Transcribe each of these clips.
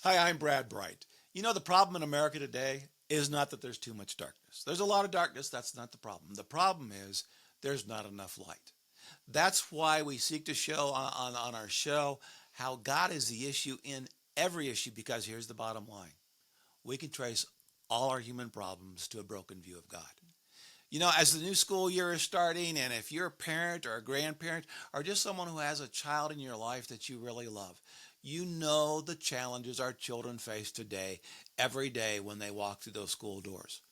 Hi, I'm Brad Bright. You know, the problem in America today is not that there's too much darkness. There's a lot of darkness. That's not the problem. The problem is there's not enough light. That's why we seek to show on our show how God is the issue in every issue, because here's the bottom line. We can trace all our human problems to a broken view of God. You know, as the new school year is starting, and if you're a parent or a grandparent or just someone who has a child in your life that you really love, you know the challenges our children face today, every day when they walk through those school doors.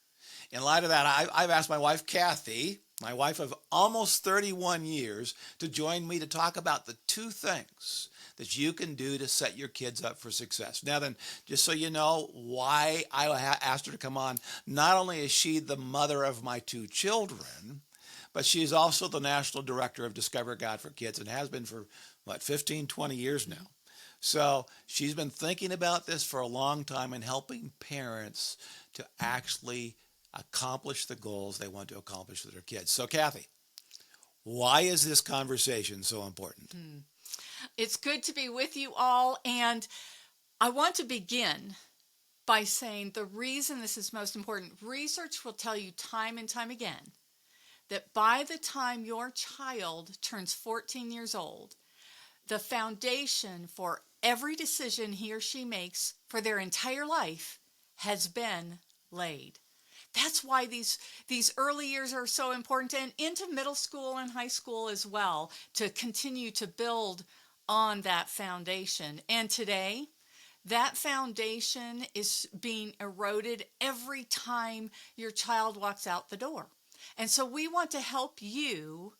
In light of that, I've asked my wife, Kathy, my wife of almost 31 years, to join me to talk about the two things that you can do to set your kids up for success. Now then, just so you know why I asked her to come on, not only is she the mother of my two children, but she's also the national director of Discover God for Kids and has been for, 15, 20 years now. So she's been thinking about this for a long time and helping parents to actually accomplish the goals they want to accomplish with their kids. So, Kathy, why is this conversation so important? It's good to be with you all, and I want to begin by saying the reason this is most important. Research will tell you time and time again that by the time your child turns 14 years old, the foundation for every decision he or she makes for their entire life has been laid. That's why these early years are so important, and into middle school and high school as well, to continue to build on that foundation. And today, that foundation is being eroded every time your child walks out the door. And so we want to help you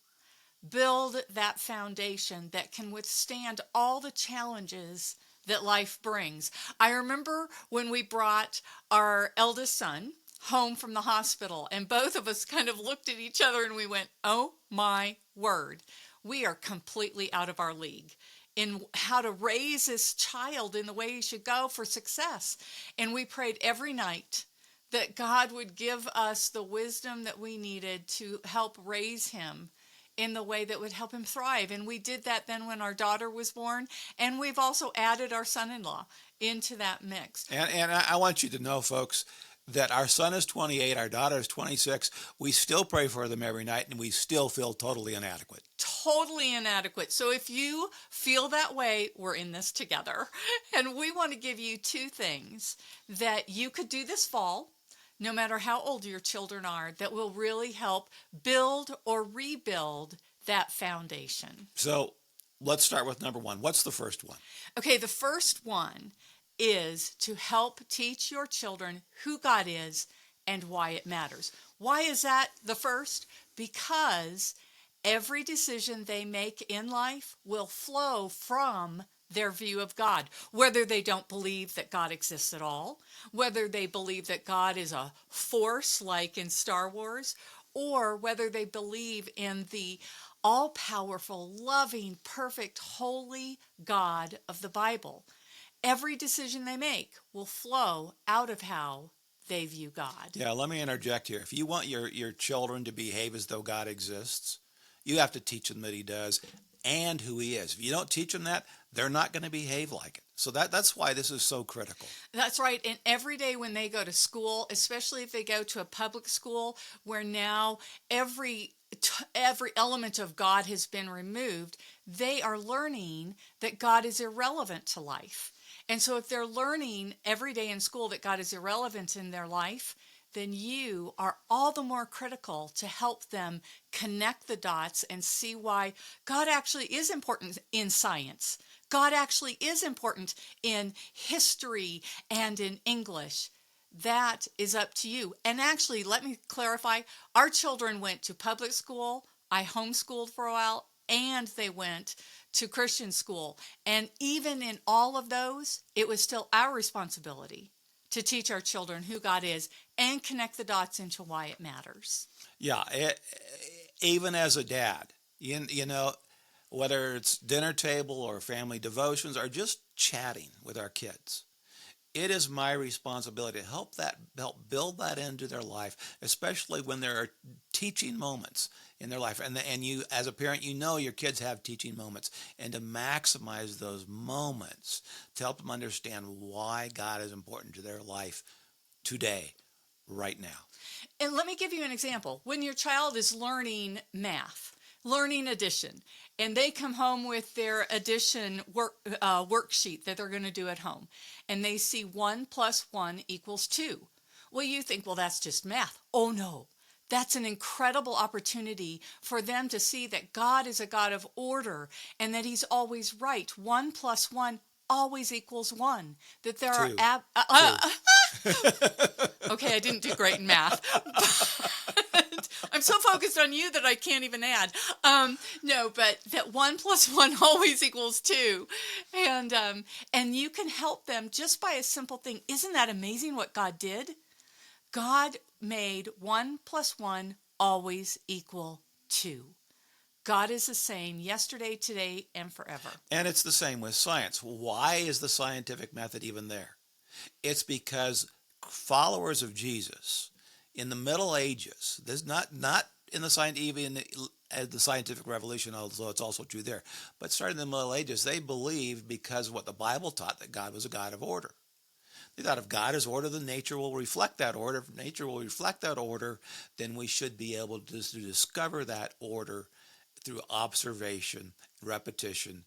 build that foundation that can withstand all the challenges that life brings. I remember when we brought our eldest son home from the hospital, and both of us kind of looked at each other and we went, oh my word, we are completely out of our league in how to raise this child in the way he should go for success. And we prayed every night that God would give us the wisdom that we needed to help raise him in the way that would help him thrive. And we did that then when our daughter was born, and we've also added our son-in-law into that mix. And I want you to know, folks, that our son is 28, our daughter is 26. We still pray for them every night, and we still feel totally inadequate. Totally inadequate. So if you feel that way, we're in this together. And we want to give you two things that you could do this fall, no matter how old your children are, that will really help build or rebuild that foundation. So let's start with number one. What's the first one? Okay, the first one is to help teach your children who God is and why it matters. Why is that the first? Because every decision they make in life will flow from their view of God, whether they don't believe that God exists at all, whether they believe that God is a force like in Star Wars, or whether they believe in the all-powerful, loving, perfect, holy God of the Bible. Every decision they make will flow out of how they view God. Yeah, let me interject here. If you want your children to behave as though God exists, you have to teach them that he does and who he is. If you don't teach them that, they're not going to behave like it. So that's why this is so critical. That's right. And every day when they go to school, especially if they go to a public school where now every element of God has been removed, they are learning that God is irrelevant to life. And so if they're learning every day in school that God is irrelevant in their life, then you are all the more critical to help them connect the dots and see why God actually is important in science. God actually is important in history and in English. That is up to you. And actually, let me clarify, our children went to public school. I homeschooled for a while, and they went to Christian school. And even in all of those, it was still our responsibility to teach our children who God is and connect the dots into why it matters. Yeah, even as a dad, you know, whether it's dinner table or family devotions or just chatting with our kids, it is my responsibility to help build that into their life, especially when they're teaching moments in their life. And you, as a parent, you know your kids have teaching moments. And to maximize those moments to help them understand why God is important to their life today, right now. And let me give you an example. When your child is learning math, learning addition, and they come home with their addition worksheet that they're going to do at home, and they see 1 + 1 = 2. Well, you think, well, that's just math. Oh, no. That's an incredible opportunity for them to see that God is a God of order and that he's always right. 1 + 1 always equals 1. That there Two. are... Okay, I didn't do great in math. But I'm so focused on you that I can't even add. No, but that 1 + 1 always equals 2. And you can help them just by a simple thing. Isn't that amazing what God did? God made 1 + 1 always equal 2. God is the same yesterday, today, and forever. And it's the same with science. Why is the scientific method even there? It's because followers of Jesus in the Middle Ages, there's not in the even the scientific revolution, although it's also true there, but starting in the Middle Ages, they believed, because of what the Bible taught, that God was a God of order. They thought if God is order, then nature will reflect that order. If nature will reflect that order, then we should be able to discover that order through observation, repetition,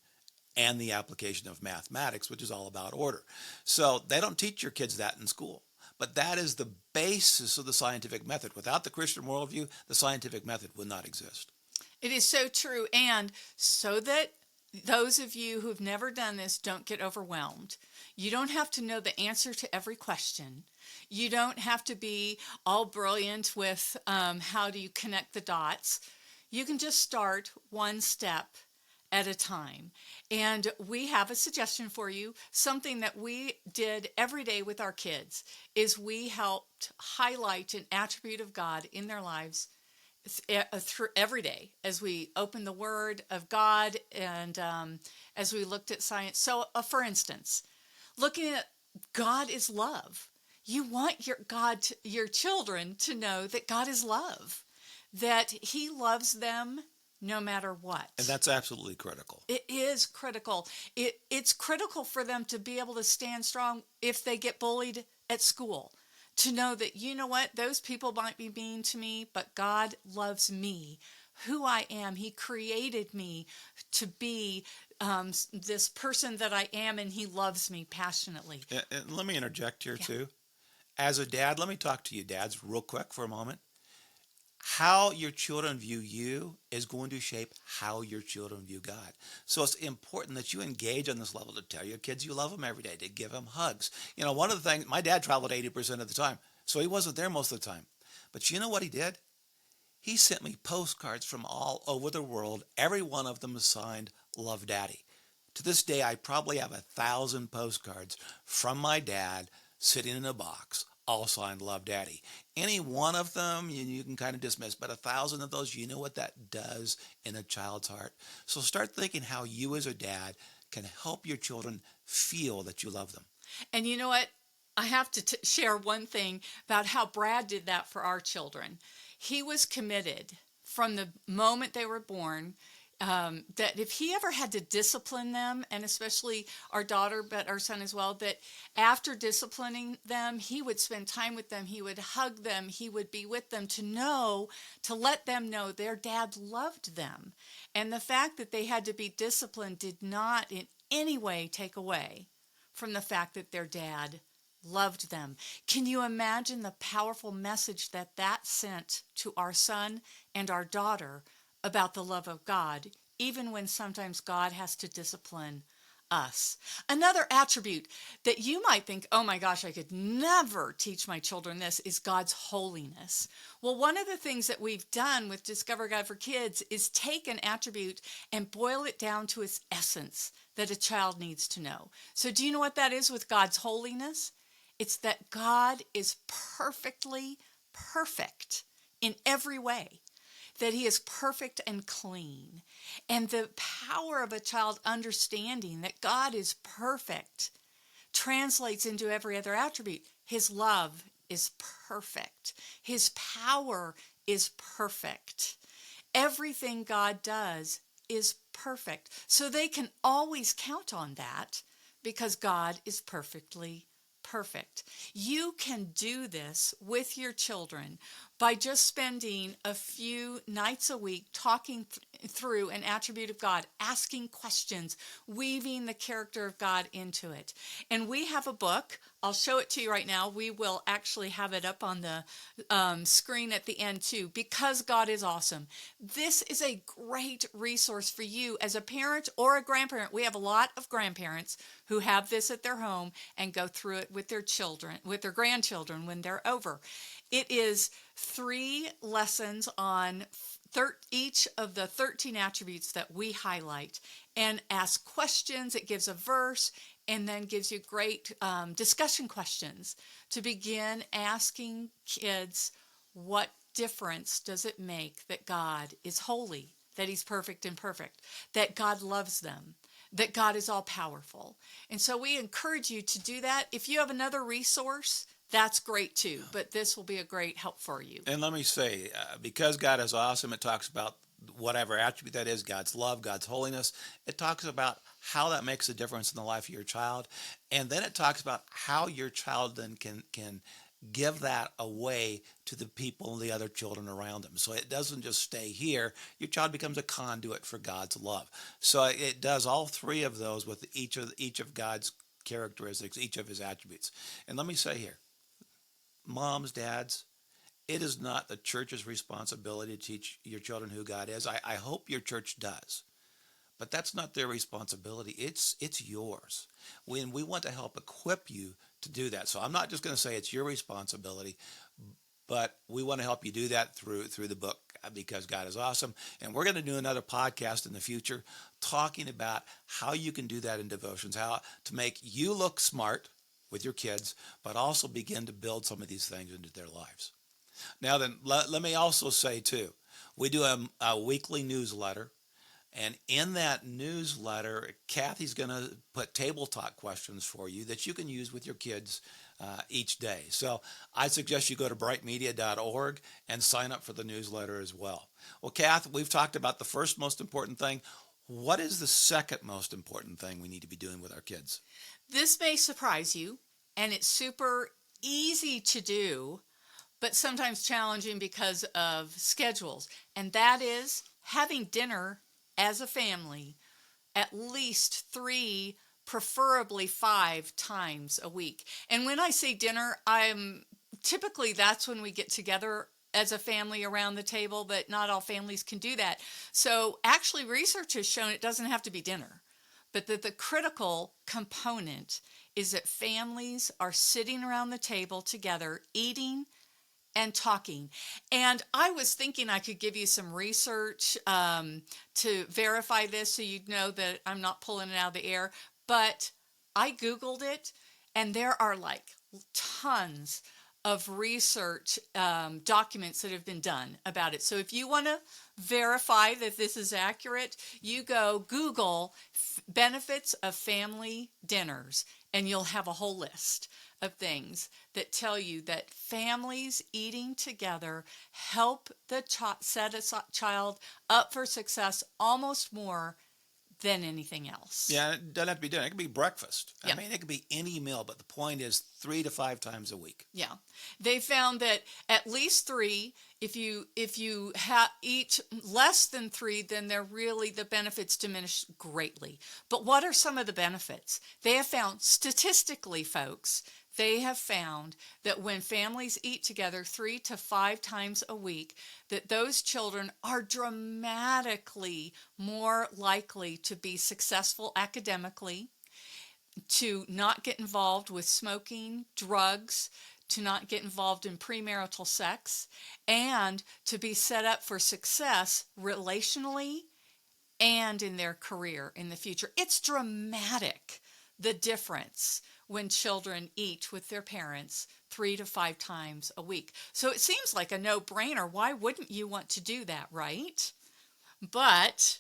and the application of mathematics, which is all about order. So they don't teach your kids that in school. But that is the basis of the scientific method. Without the Christian worldview, the scientific method would not exist. It is so true. And so that those of you who've never done this don't get overwhelmed. You don't have to know the answer to every question. You don't have to be all brilliant with how do you connect the dots. You can just start one step at a time. And we have a suggestion for you. Something that we did every day with our kids is we helped highlight an attribute of God in their lives through every day as we opened the Word of God and as we looked at science. So, for instance, looking at God is love. You want your children to know that God is love, that He loves them no matter what. And that's absolutely critical. It is critical. It's critical for them to be able to stand strong if they get bullied at school. To know that, you know what, those people might be mean to me, but God loves me, who I am. He created me to be this person that I am, and He loves me passionately. And let me interject here too. As a dad, let me talk to you dads real quick for a moment. How your children view you is going to shape how your children view God. So it's important that you engage on this level, to tell your kids you love them every day, to give them hugs. You know, one of the things, my dad traveled 80% of the time, so he wasn't there most of the time. But you know what he did? He sent me postcards from all over the world. Every one of them is signed, Love Daddy. To this day, I probably have 1,000 postcards from my dad sitting in a box, all signed Love Daddy. Any one of them you can kind of dismiss, but 1,000 of those, you know what that does in a child's heart. So start thinking how you as a dad can help your children feel that you love them. And you know what? I have to share one thing about how Brad did that for our children. He was committed from the moment they were born that if he ever had to discipline them, and especially our daughter, but our son as well, that after disciplining them, he would spend time with them, he would hug them, he would be with them to let them know their dad loved them. And the fact that they had to be disciplined did not in any way take away from the fact that their dad loved them. Can you imagine the powerful message that sent to our son and our daughter about the love of God, even when sometimes God has to discipline us? Another attribute that you might think, oh my gosh, I could never teach my children this, is God's holiness. Well, one of the things that we've done with Discover God for Kids is take an attribute and boil it down to its essence that a child needs to know. So do you know what that is with God's holiness? It's that God is perfectly perfect in every way, that He is perfect and clean. And the power of a child understanding that God is perfect translates into every other attribute. His love is perfect. His power is perfect. Everything God does is perfect. So they can always count on that because God is perfectly perfect. You can do this with your children by just spending a few nights a week talking through an attribute of God, asking questions, weaving the character of God into it. And we have a book. I'll show it to you right now. We will actually have it up on the screen at the end too, Because God is Awesome. This is a great resource for you as a parent or a grandparent. We have a lot of grandparents who have this at their home and go through it with their children, with their grandchildren when they're over. It is 3 lessons on each of the 13 attributes that we highlight, and ask questions. It gives a verse and then gives you great discussion questions to begin asking kids, what difference does it make that God is holy, that he's perfect and perfect, that God loves them, that God is all powerful. And so we encourage you to do that. If you have another resource, that's great too, but this will be a great help for you. And let me say, because God is awesome, it talks about whatever attribute that is, God's love, God's holiness. It talks about how that makes a difference in the life of your child. And then it talks about how your child then can give that away to the people, the other children around them. So it doesn't just stay here. Your child becomes a conduit for God's love. So it does all 3 of those with each of God's characteristics, each of his attributes. And let me say here, moms, dads, it is not the church's responsibility to teach your children who God is. I hope your church does, but that's not their responsibility. It's yours. We want to help equip you to do that. So I'm not just going to say it's your responsibility, but we want to help you do that through the book, Because God is Awesome. And we're going to do another podcast in the future talking about how you can do that in devotions, how to make you look smart with your kids, but also begin to build some of these things into their lives. Now then, let me also say too, we do a weekly newsletter, and in that newsletter, Kathy's going to put table talk questions for you that you can use with your kids each day. So I suggest you go to brightmedia.org and sign up for the newsletter as well. Well, Kath, we've talked about the first most important thing. What is the second most important thing we need to be doing with our kids? This may surprise you, and it's super easy to do, but sometimes challenging because of schedules. And that is having dinner as a family at least 3, preferably 5 times a week. And when I say dinner, typically that's when we get together as a family around the table, but not all families can do that. So actually research has shown it doesn't have to be dinner, but that the critical component is that families are sitting around the table together, eating and talking. And I was thinking I could give you some research to verify this so you'd know that I'm not pulling it out of the air. But I Googled it, and there are like tons of research documents that have been done about it. So if you want to verify that this is accurate, you go Google benefits of family dinners, and you'll have a whole list of things that tell you that families eating together help the set a child up for success almost more than anything else. Yeah, it doesn't have to be dinner. It could be breakfast. Yeah. I mean, it could be any meal, but the point is 3 to 5 times a week. Yeah. They found that at least 3, if you eat less than 3, then the benefits diminish greatly. But what are some of the benefits? They have found statistically, folks, they have found that when families eat together 3 to 5 times a week, that those children are dramatically more likely to be successful academically, to not get involved with smoking, drugs, to not get involved in premarital sex, and to be set up for success relationally and in their career in the future. It's dramatic, the difference when children eat with their parents 3 to 5 times a week. So it seems like a no-brainer. Why wouldn't you want to do that, right? But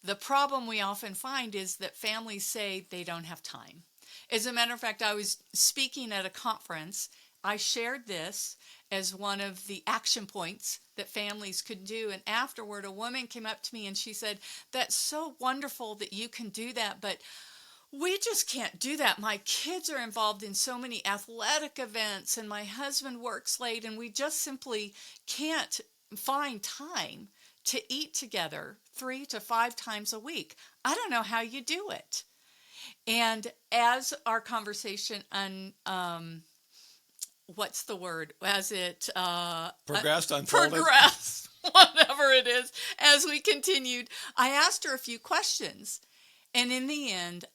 the problem we often find is that families say they don't have time. As a matter of fact, I was speaking at a conference I shared this as one of the action points that families could do. And afterward, a woman came up to me and she said, "That's so wonderful that you can do that, but we just can't do that. My kids are involved in so many athletic events, and my husband works late, and we just simply can't find time to eat together 3 to 5 times a week. I don't know how you do it." And as our conversation what's the word? As it Progressed, unfolded. progressed, whatever it is, as we continued, I asked her a few questions. And in the end,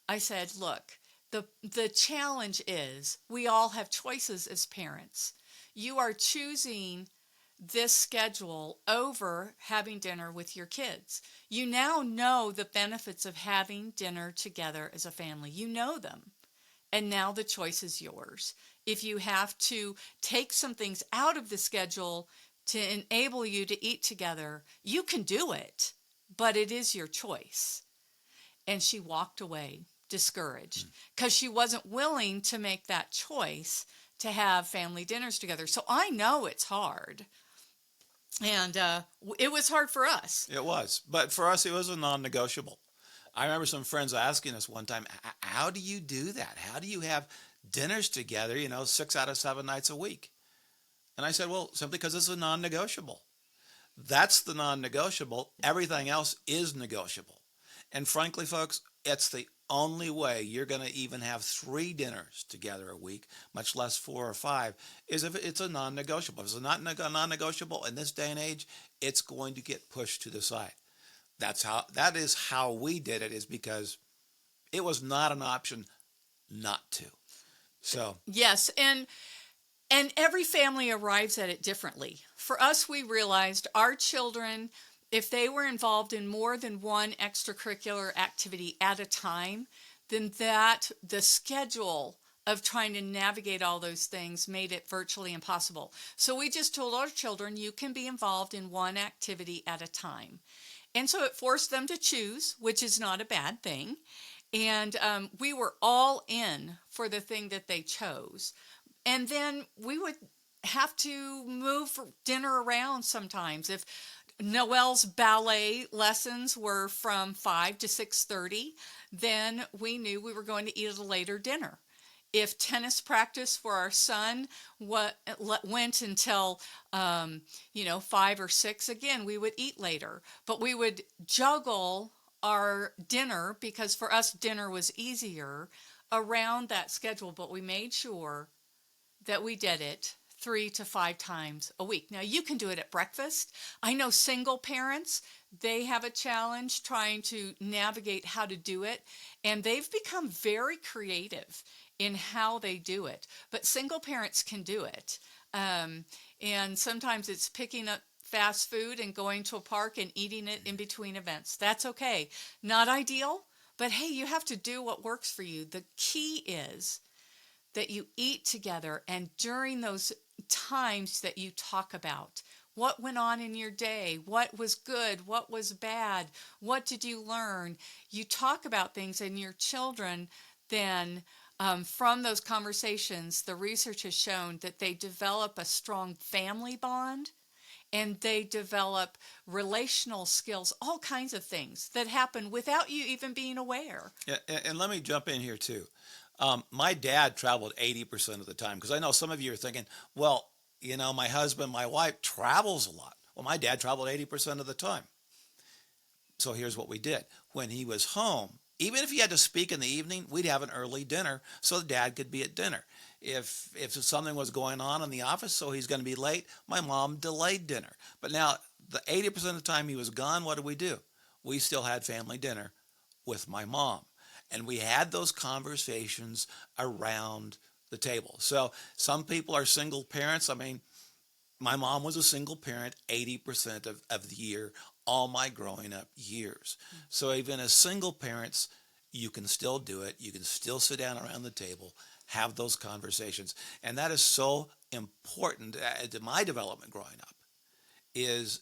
I said, "Look, the challenge is we all have choices as parents. You are choosing this schedule over having dinner with your kids. You now know the benefits of having dinner together as a family. You know them. And now the choice is yours. If you have to take some things out of the schedule to enable you to eat together, you can do it, but it is your choice." And she walked away discouraged because she wasn't willing to make that choice to have family dinners together. So I know it's hard. And it was hard for us. It was. But for us, it was a non-negotiable. I remember some friends asking us one time, how do you do that? How do you have dinners together, 6 out of 7 nights a week? And I said, well, simply because it's a non-negotiable. That's the non-negotiable. Everything else is negotiable. And frankly, folks, it's the only way you're going to even have 3 dinners together a week, much less 4 or 5, is if it's a non-negotiable. If it's not non-negotiable in this day and age, it's going to get pushed to the side. That is how we did it, is because it was not an option not to. So yes, and every family arrives at it differently. For us, we realized our children, if they were involved in more than one extracurricular activity at a time, then the schedule of trying to navigate all those things made it virtually impossible. So we just told our children, you can be involved in one activity at a time. And so it forced them to choose, which is not a bad thing. And we were all in for the thing that they chose. And then we would have to move dinner around sometimes. If Noelle's ballet lessons were from 5 to 6:30, then we knew we were going to eat at a later dinner. If tennis practice for our son went until 5 or 6, again, we would eat later. But we would juggle our dinner, because for us dinner was easier, around that schedule. But we made sure that we did it 3 to 5 times a week. Now, you can do it at breakfast. I know single parents, they have a challenge trying to navigate how to do it, and they've become very creative in how they do it. But single parents can do it. And sometimes it's picking up fast food and going to a park and eating it in between events. That's okay. Not ideal, but hey, you have to do what works for you. The key is that you eat together, and during those times that you talk about what went on in your day, what was good, what was bad, what did you learn, you talk about things, and your children then from those conversations, the research has shown that they develop a strong family bond, and they develop relational skills, all kinds of things that happen without you even being aware. Yeah, and let me jump in here too. My dad traveled 80% of the time, because I know some of you are thinking, well, my husband, my wife travels a lot. Well, my dad traveled 80% of the time. So here's what we did. When he was home, even if he had to speak in the evening, we'd have an early dinner so Dad could be at dinner. If something was going on in the office, so he's going to be late, my mom delayed dinner. But now, the 80% of the time he was gone, what did we do? We still had family dinner with my mom. And we had those conversations around the table. So some people are single parents. I mean, my mom was a single parent 80% of the year, all my growing up years. So even as single parents, you can still do it. You can still sit down around the table, have those conversations. And that is so important to my development growing up, is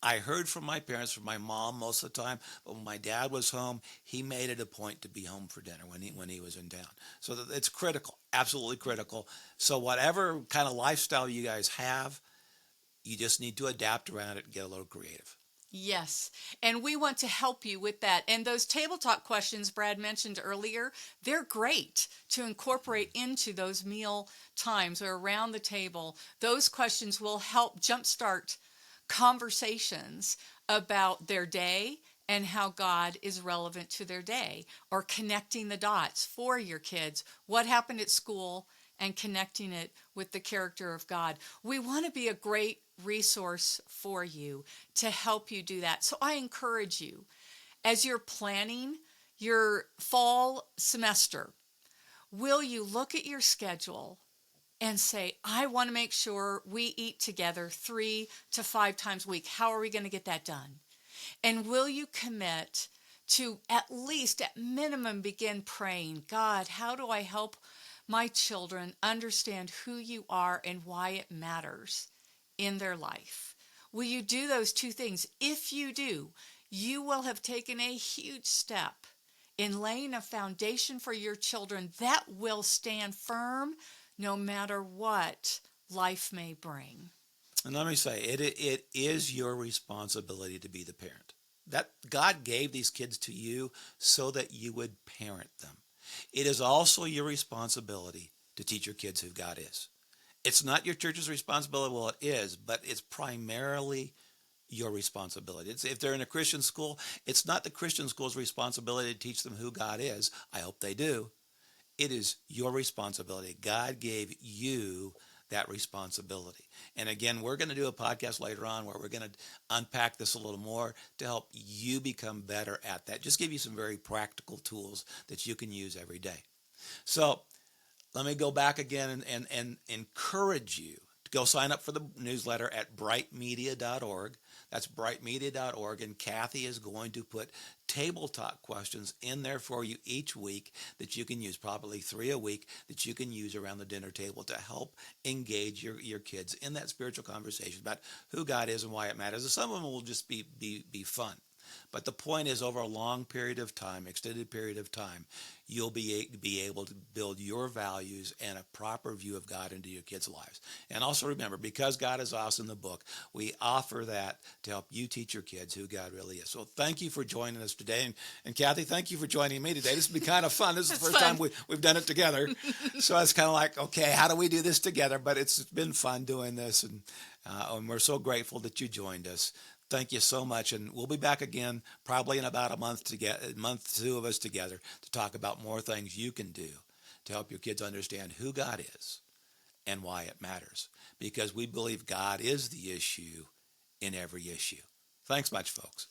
I heard from my parents, from my mom most of the time, but when my dad was home, he made it a point to be home for dinner when he was in town. So that it's critical, absolutely critical. So whatever kind of lifestyle you guys have, you just need to adapt around it and get a little creative. Yes, and we want to help you with that. And those table talk questions Brad mentioned earlier, they're great to incorporate into those meal times or around the table. Those questions will help jumpstart conversations about their day and how God is relevant to their day, or connecting the dots for your kids. What happened at school and connecting it with the character of God. We want to be a great resource for you to help you do that. So I encourage you, as you're planning your fall semester, will you look at your schedule and say, I want to make sure we eat together 3 to 5 times a week. How are we going to get that done? And will you commit to at least, at minimum, begin praying, God, how do I help my children understand who you are and why it matters in their life? Will you do those two things? If you do, you will have taken a huge step in laying a foundation for your children that will stand firm no matter what life may bring. And let me say, it is your responsibility to be the parent. That God gave these kids to you so that you would parent them. It is also your responsibility to teach your kids who God is. It's not your church's responsibility. Well, it is, but it's primarily your responsibility. If they're in a Christian school, it's not the Christian school's responsibility to teach them who God is. I hope they do. It is your responsibility. God gave you that responsibility. And again, we're going to do a podcast later on where we're going to unpack this a little more to help you become better at that. Just give you some very practical tools that you can use every day. So let me go back again and encourage you to go sign up for the newsletter at brightmedia.org. That's brightmedia.org, and Kathy is going to put table talk questions in there for you each week that you can use, probably 3 a week, that you can use around the dinner table to help engage your kids in that spiritual conversation about who God is and why it matters. And some of them will just be fun. But the point is, over a long period of time, extended period of time, you'll be able to build your values and a proper view of God into your kids' lives. And also remember, because God is awesome in the book, we offer that to help you teach your kids who God really is. So thank you for joining us today. And Kathy, thank you for joining me today. This has been kind of fun. This is the first time we've done it together. So it's kind of like, okay, how do we do this together? But it's been fun doing this. And we're so grateful that you joined us. Thank you so much, and we'll be back again probably in about a month, two of us together, to talk about more things you can do to help your kids understand who God is and why it matters, because we believe God is the issue in every issue. Thanks much, folks.